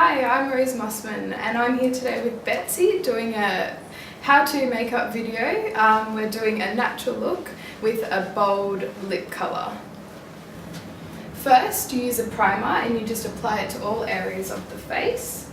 Hi, I'm Rose Mossman and I'm here today with Betsy doing a how-to makeup video. We're doing a natural look with a bold lip colour. First, you use a primer and you just apply it to all areas of the face.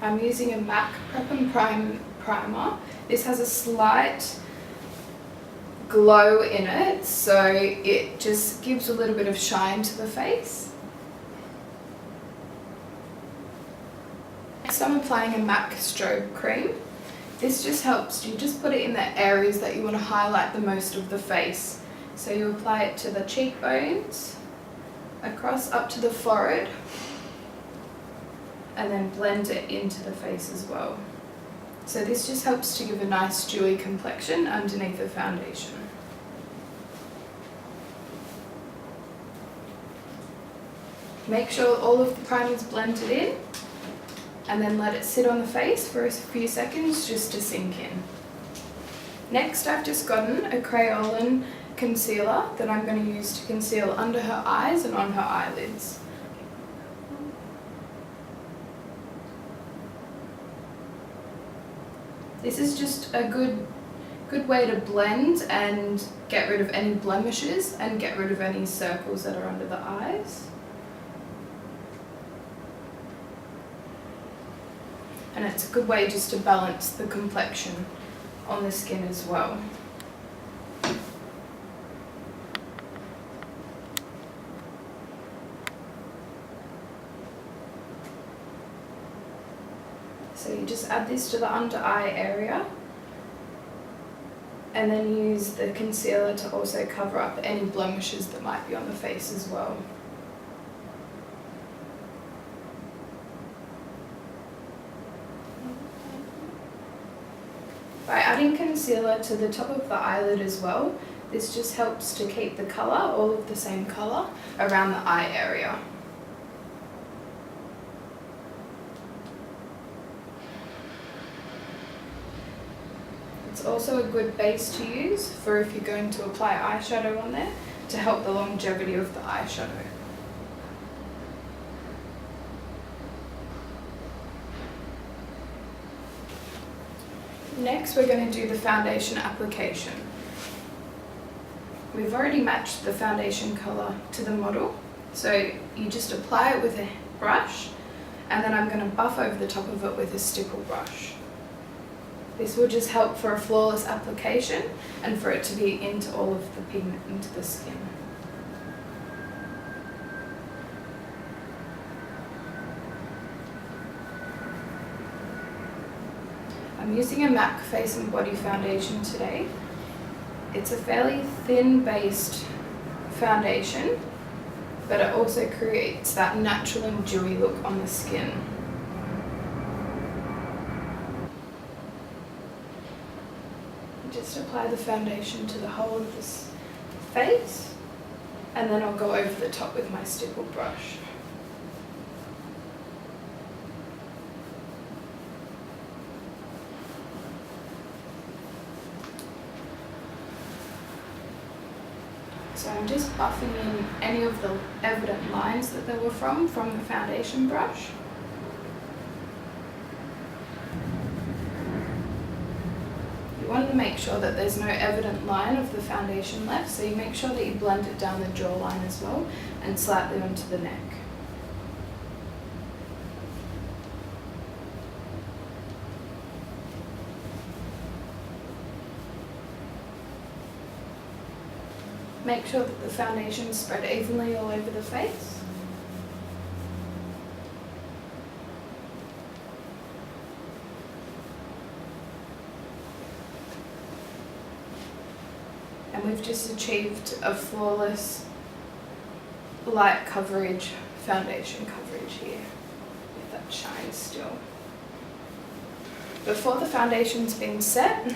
I'm using a MAC Prep and Prime primer. This has a slight glow in it, so it just gives a little bit of shine to the face. Next, I'm applying a MAC strobe cream. This just helps you just put it in the areas that you want to highlight the most of the face. So you apply it to the cheekbones, across up to the forehead, and then blend it into the face as well. So this just helps to give a nice dewy complexion underneath the foundation. Make sure all of the primer is blended in and then let it sit on the face for a few seconds just to sink in. Next, I've just gotten a Crayolan concealer that I'm going to use to conceal under her eyes and on her eyelids. This is just a good way to blend and get rid of any blemishes and get rid of any circles that are under the eyes. And it's a good way just to balance the complexion on the skin as well. So you just add this to the under eye area and then use the concealer to also cover up any blemishes that might be on the face as well. By adding concealer to the top of the eyelid as well, this just helps to keep the colour, all of the same colour, around the eye area. It's also a good base to use for if you're going to apply eyeshadow on there to help the longevity of the eyeshadow. Next, we're going to do the foundation application. We've already matched the foundation colour to the model, so you just apply it with a brush and then I'm going to buff over the top of it with a stipple brush. This will just help for a flawless application and for it to be into all of the pigment into the skin. I'm using a MAC Face and Body Foundation today. It's a fairly thin based foundation, but it also creates that natural and dewy look on the skin. Just apply the foundation to the whole of this face and then I'll go over the top with my stipple brush. So I'm just buffing in any of the evident lines that they were from the foundation brush. You want to make sure that there's no evident line of the foundation left, so you make sure that you blend it down the jawline as well and slightly onto the neck. Make sure that the foundation is spread evenly all over the face. And we've just achieved a flawless light coverage, foundation coverage here with that shine still. Before the foundation's been set,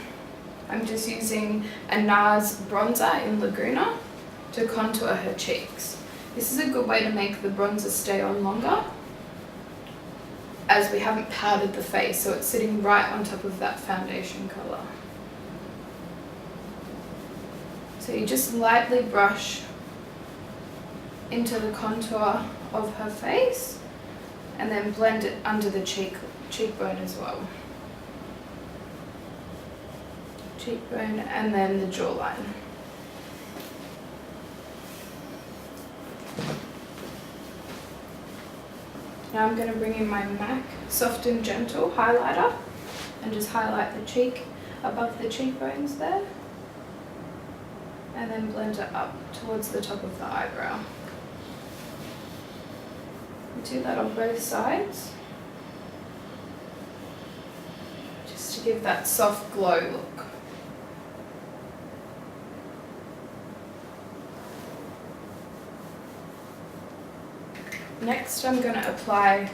I'm just using a NARS bronzer in Laguna to contour her cheeks. This is a good way to make the bronzer stay on longer as we haven't powdered the face, so it's sitting right on top of that foundation colour. So you just lightly brush into the contour of her face and then blend it under the cheekbone as well. Cheekbone and then the jawline. Now I'm going to bring in my MAC Soft and Gentle highlighter and just highlight the cheek above the cheekbones there, and then blend it up towards the top of the eyebrow. Do that on both sides, just to give that soft glow look. Next I'm going to apply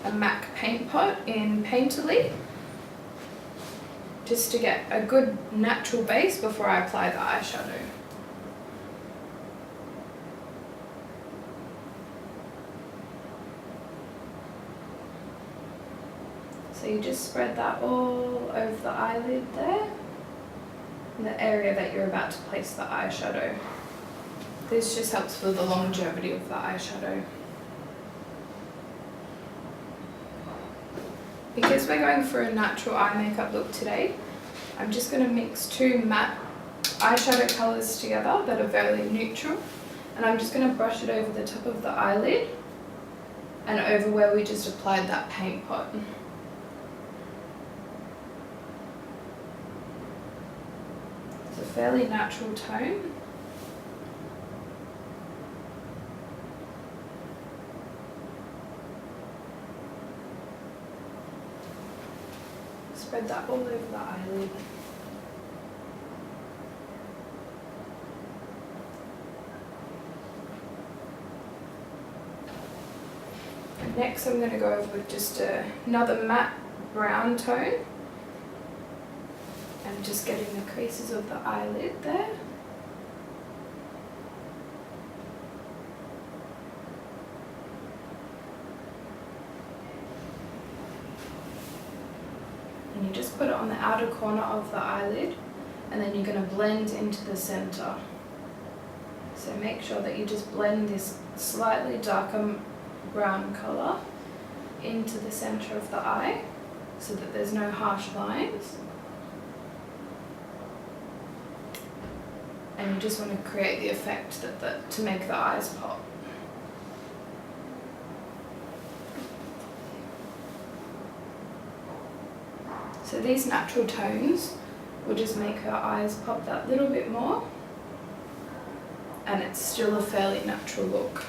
a MAC paint pot in Painterly, just to get a good natural base before I apply the eyeshadow. So you just spread that all over the eyelid there, in the area that you're about to place the eyeshadow. This just helps for the longevity of the eyeshadow. Because we're going for a natural eye makeup look today, I'm just going to mix two matte eyeshadow colours together that are very neutral, and I'm just going to brush it over the top of the eyelid and over where we just applied that paint pot. It's a fairly natural tone. Spread that all over the eyelid. And next I'm going to go over with just another matte brown tone and just getting the creases of the eyelid there. And you just put it on the outer corner of the eyelid, and then you're going to blend into the center. So make sure that you just blend this slightly darker brown color into the center of the eye so that there's no harsh lines. And you just want to create the effect to make the eyes pop. So these natural tones will just make her eyes pop that little bit more, and it's still a fairly natural look.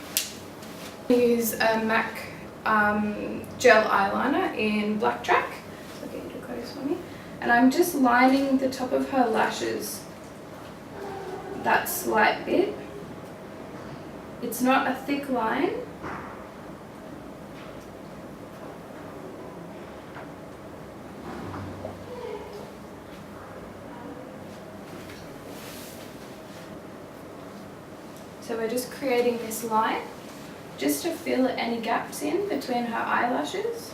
I use a MAC gel eyeliner in Blackjack, so I'll get you to close for me, and I'm just lining the top of her lashes, that slight bit. It's not a thick line. So we're just creating this line just to fill any gaps in between her eyelashes.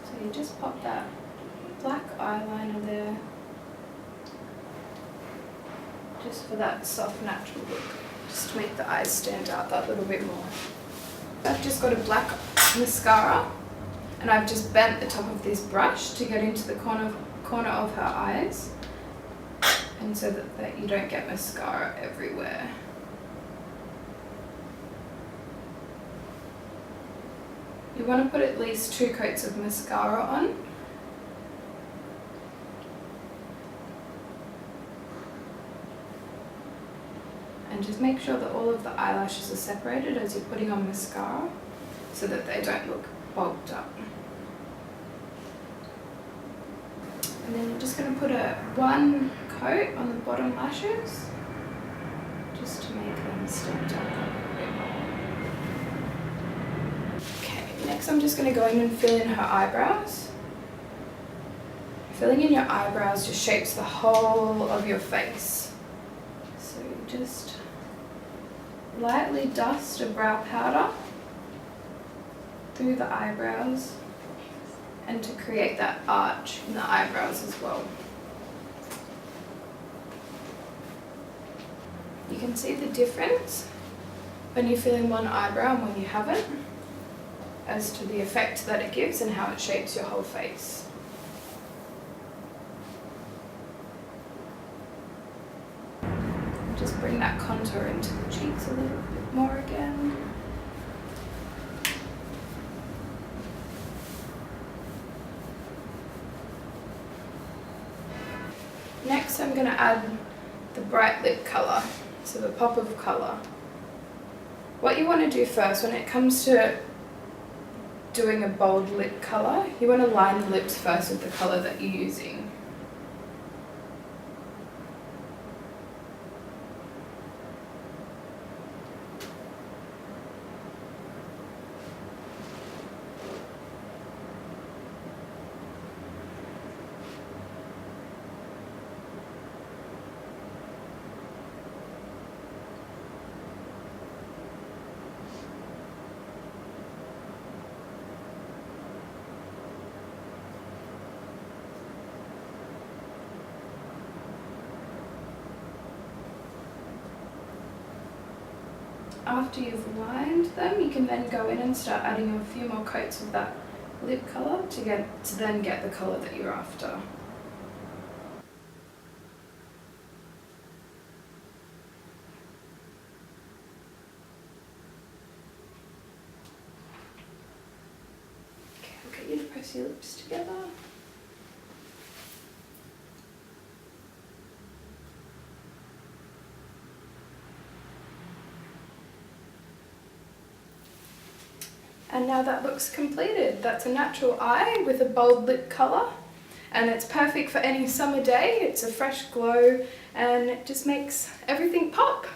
So you just pop that black eyeliner there, just for that soft natural look, just to make the eyes stand out that little bit more. I've just got a black mascara, and I've just bent the top of this brush to get into the corner of her eyes, and so that you don't get mascara everywhere. You want to put at least 2 coats of mascara on. And just make sure that all of the eyelashes are separated as you're putting on mascara, so that they don't look bulked up. And then you're just going to put one coat on the bottom lashes, just to make them stand out a little bit more. Okay, next Next I'm just going to go in and fill in her eyebrows. Filling in your eyebrows just shapes the whole of your face. So just lightly dust a brow powder through the eyebrows and to create that arch in the eyebrows as well. You can see the difference when you fill in one eyebrow and when you haven't, as to the effect that it gives and how it shapes your whole face. Just bring that contour into the cheeks a little bit more again. Next I'm going to add the bright lip colour, so the pop of colour. What you want to do first when it comes to doing a bold lip colour, you want to line the lips first with the colour that you're using. After you've lined them, you can then go in and start adding a few more coats of that lip colour to then get the colour that you're after. Okay, I'll get you to press your lips together. And now that looks completed. That's a natural eye with a bold lip colour, and it's perfect for any summer day. It's a fresh glow and it just makes everything pop.